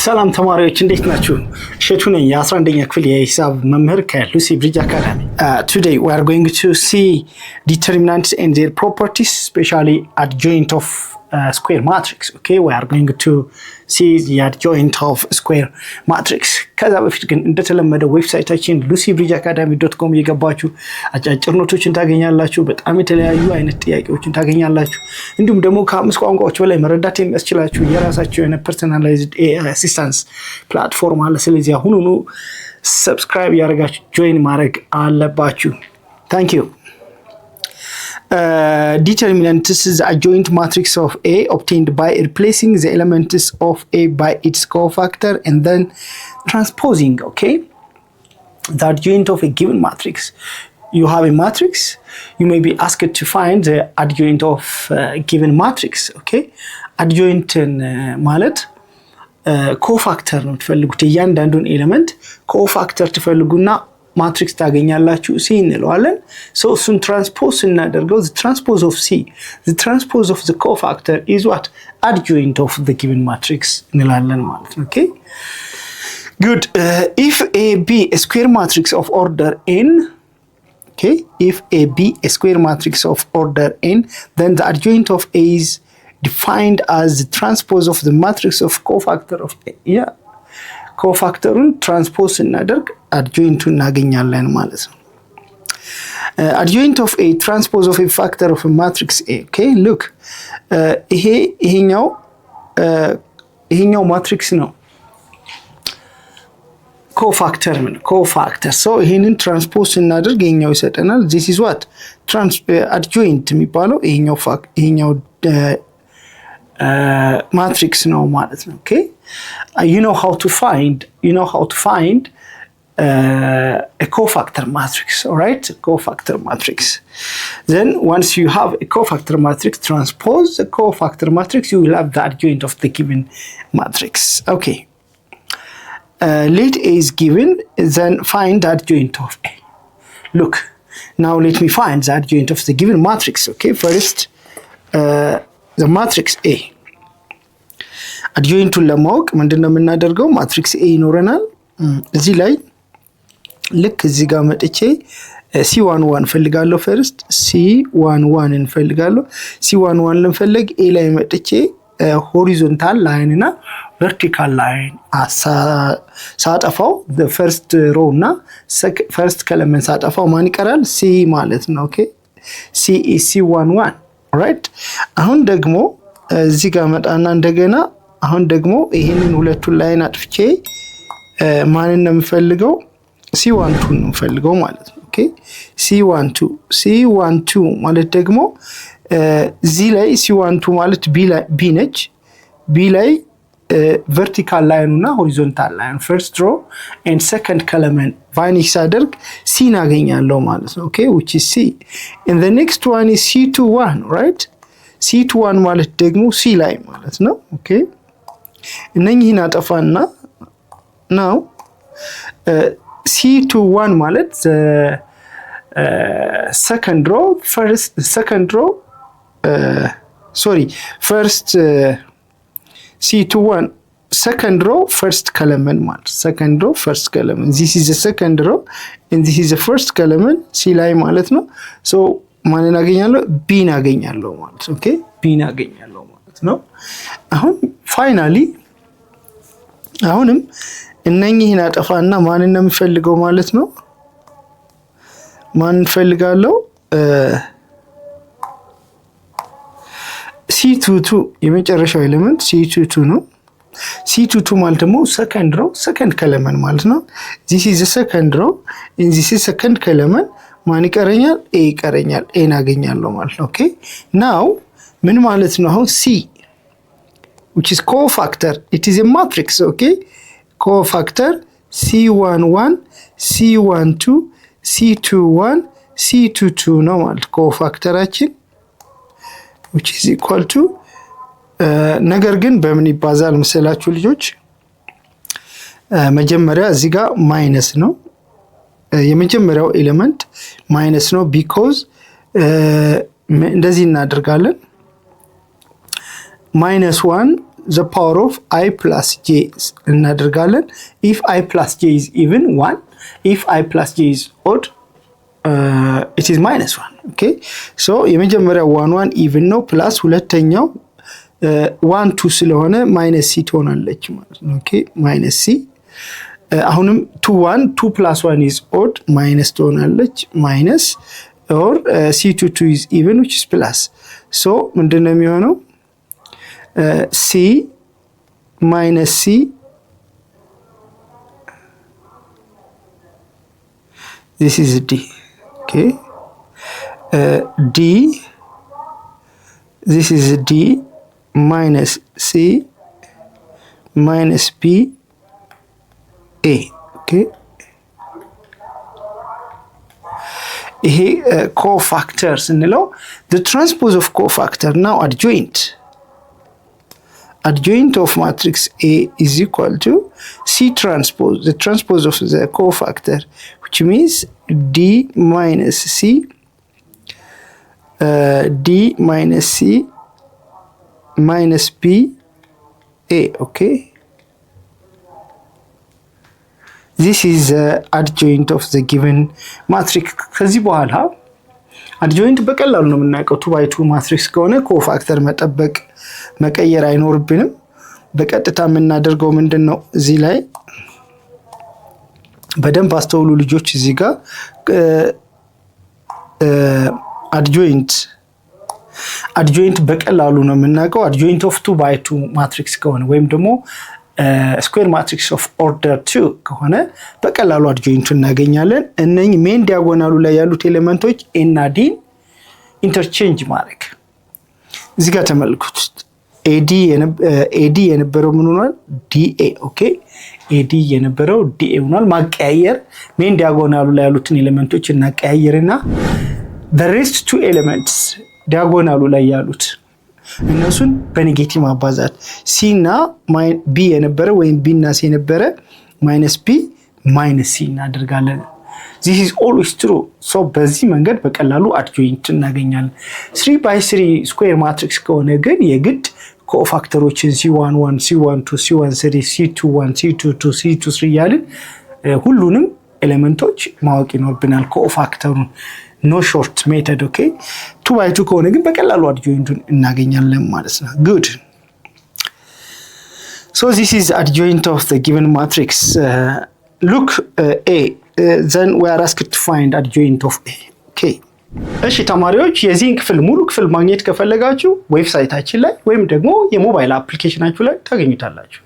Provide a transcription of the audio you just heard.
ሰላም ተማሪዎች እንዴት ናችሁ? እሸቱ ነኝ የ11ኛ ክፍል የሂሳብ መምህር ከሉሲ ብሪጅ አካዳሚ። Today we are going to see determinants and their properties, especially adjoint of square matrix. Okay, we are going to see the adjoint of square matrix. ከዛ በፊት ግን እንደተለመደው ዌብሳይታችን lucybridgeacademy.com እየገባችሁ አጫጭር ኖቶችን ታገኛላችሁ። በጣም የተለያዩ አይነት ጥያቄዎችን ታገኛላችሁ። እንዲሁም ደግሞ ከአምስት ቋንቋዎች በላይ መረዳት የሚያስችላችሁ የራሳችሁ የሆነ personalized assistance platform አለ። ስለዚህ አሁኑኑ subscribe ያደርጋችሁ join ማድረግ አለባችሁ። Thank you. Determinant is the adjoint matrix of A obtained by replacing the elements of A by its cofactor and then transposing. Okay, the adjoint of a given matrix. You have a matrix, you may be asked to find the adjoint of a given matrix. Okay, adjoint ማለት cofactor ነው ትፈልጉት እያንዳንዱን ኤሌመንት cofactor ትፈልጉና ማትሪክስ ታገኛላችሁ C እንለዋለን። so እሱን ትራንስፖዝ እናደርገው the transpose of C, the transpose of the cofactor is what? Adjoint of the given matrix እንላለን ማለት ነው። okay, good. If A be a square matrix of order n, okay, if A be a square matrix of order n, then the adjoint of A is defined as the transpose of the matrix of cofactor of A. yeah, cofactorun transpose እናደርግ adjoint እናገኛለን ማለት ነው። Adjoint of A, transpose of a factor of a matrix A. Okay, look, ይሄኛው ማትሪክስ ነው cofactor ምን cofactor so ይሄንን transpose እናደርግ ይሄኛው ይሰጠናል። this is what adjoint የሚባለው ይሄኛው matrix ነው ማለት ነው። okay, you know how to find a cofactor matrix, all right? A cofactor matrix. Then once you have a cofactor matrix, transpose the cofactor matrix, you will have the adjoint of the given matrix. Okay, let A is given, then find the adjoint of A. Look, now let me find the adjoint of the given matrix. Okay, first the matrix A, adjoint ለማወቅ ምንድነው የምናደርገው? ማትሪክስ A ይኖረናል። እዚህ ላይ ልክ እዚህ ጋር መጥቼ C11 ፈልጋለሁ። ፈርስት C11 እንፈልጋለሁ። C11 ለምፈልግ A ላይ መጥቼ ሆሪዞንታል ላይን እና ቨርቲካል ላይን ሳጠፋው the first row እና first column ሳጠፋው ማን ይቀራል? C ማለት ነው። okay, C is C11, right? አሁን ደግሞ እዚህ ጋር መጣና እንደገና አሁን ደግሞ ይሄንን ሁለቱን ላይን አጥፍቼ ማንን ነው የምፈልገው? C12 ነው የምፈልገው ማለት ነው። okay, C12 ማለት ደግሞ እዚህ ላይ C12 ማለት B ነች። B ላይ vertical line እና horizontal line first row and second column vanish ሳደርግ C እናገኛለሁ ማለት ነው። okay, which is C. and the next one is C21, right? C21 ማለት ደግሞ C ላይ ማለት ነው። okay, እነኚህን አጠፋና now C21 ማለት second row first C21 second row first column ማለት second row first column, this is the second row and this is the first column C ላይ ማለት ነው። so ማንን አገኛለሁ? B አገኛለሁ ማለት ነው። okay, B አገኛለሁ ማለት ነው። አሁን ፋይናሊ አሁንም እነኚህን አጠፋና ማንን ነው የምፈልገው ማለት ነው? ማንን ፈልጋለሁ? C22 የመጨረሻው ኤሌመንት C22 ነው። C22 ማለት ደግሞ second column ማለት ነው። this is the second row and this is second column ማን ይቀረኛል? A ይቀረኛል። A እናገኛለሁ ማለት ነው። okay, now ምን ማለት ነው? አሁን C which is cofactor, it is a matrix. okay, cofactor C11 C12 C21 C22 ነው ማለት cofactorአችን which is equal to ነገር ግን በምን ይባዛል መሰላችሁ ልጆች? መጀመሪያ እዚህ ጋር ማይነስ ነው የመጀመሪያው ኤሌመንት ማይነስ ነው because እንደዚህ እናደርጋለን -1 the power of I plus j እናደርጋለን if I plus j is even 1 if I plus j is odd it is minus 1 okay so የመጀመሪያው 1 1 even ነው plus ሁለተኛው 1 2 ስለሆነ minus c ትሆናለች ማለት ነው okay minus c አሁንም 2 1 2 plus 1 is odd minus ትሆናለች minus or c to 2 is even which is plus so ምንድነው የሚሆነው c minus c this is d okay d this is d minus c minus b a okay ይሄ cofactors እንለው the transpose of cofactor now adjoint of matrix A is equal to C transpose the transpose of the cofactor which means D minus C minus B A okay this is adjoint of the given matrix ከዚህ በኋላ adjoint በቀላሉ ነው የምናውቀው 2 by 2 matrix ከሆነ cofactor መጠበቅ መቀየር አይኖርብንም በቀጥታ የምናደርገው ምንድነው እዚህ ላይ በደንብ አስተውሉ ልጆች እዚህ ጋር adjoint በቀላሉ ነው የምናውቀው adjoint of 2 by 2 matrix ከሆነ ወይም ደግሞ square matrix of order 2 ከሆነ በቀላሉ adjoint እናገኛለን እነኚህ ሜን ዲያጎናሉ ላይ ያሉት ኤሌመንቶች a እና d ኢንተርቼንጅ ማድረግ እዚህ ጋር ተመልከቱት AD የነበረው ምን ሆኗል DA ኦኬ AD የነበረው DA ሆኗል ማቀያየር ሜን ዲያጎናሉ ላይ ያሉትን ኤሌመንቶች እናቀያየርና the rest two elements ዲያጎናሉ ላይ ያሉት እነሱን በኔጌቲቭ ማባዛት c እና b የነበረ ወይም b እና c የነበረ minus b minus c እናደርጋለን this is always true so በዚህ መንገድ በቀላሉ adjoint እናገኛለን 3 by 3 square matrix ከሆነ ግን የግድ ኮፋክተሮችን c11 c12 c13 c21 c22 c23 ያልን ሁሉንም ኤሌመንቶች ማወቅ ይኖርብናል ኮፋክተሩን no short method okay 2 by 2 ከሆነ ግን በቀላሉ adjoint እናገኛለን ማለት ነው good so this is adjoint of the given matrix look A then we are asked to find adjoint of A okay እሺ ተማሪዎች የዚህን ክፍል ሙሉ ክፍል ማግኘት ከፈለጋችሁ ዌብሳይታችን ላይ ወይም ደግሞ የሞባይል አፕሊኬሽናችሁ ላይ ታገኙታላችሁ